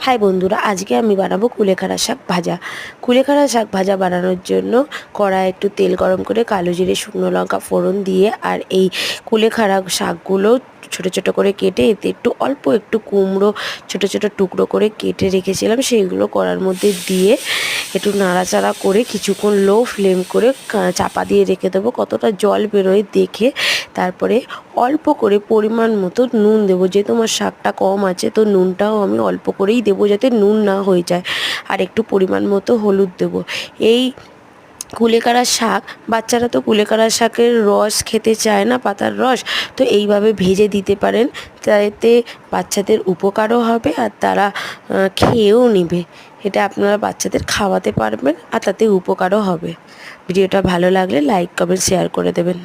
High বন্ধুরা, আজকে আমি বানাবো কুলেখাড়া শাক ভাজা। কুলেখাড়া শাক ভাজা বানানোর জন্য কড়ায় একটু তেল গরম করে কালো জিরে শুকনো লঙ্কা ফোড়ন দিয়ে আর এই কুলেখাড়া শাকগুলো ছোট ছোট করে কেটে এতে অল্প একটু কুমড়ো ছোট ছোট টুকরো করে কেটে রেখেছিলাম, সেইগুলো কড়ার মধ্যে দিয়ে একটু নাড়াচাড়া করে কিছুক্ষণ লো ফ্লেম করে চাপা দিয়ে রেখে দেবো। কতটা জল বেরোয় দেখে তারপরে অল্প করে পরিমাণ মতো নুন দেবো। যেহেতু আমার শাকটা কম আছে তো নুনটাও আমি অল্প করেই দেবো যাতে নুন না হয়ে যায়। আর একটু পরিমাণ মতো হলুদ দেবো। এই কুলেখাড়া শাক, বাচ্চারা তো কুলেখাড়া শাকের রস খেতে চায় না, পাতার রস, তো এইভাবে ভেজে দিতে পারেন। তাতে বাচ্চাদের উপকারও হবে আর তারা খেয়েও নেবে। এটা আপনারা বাচ্চাদের খাওয়াতে পারবেন আর তাতে উপকারও হবে। ভিডিওটা ভালো লাগলে লাইক কমেন্ট শেয়ার করে দেবেন।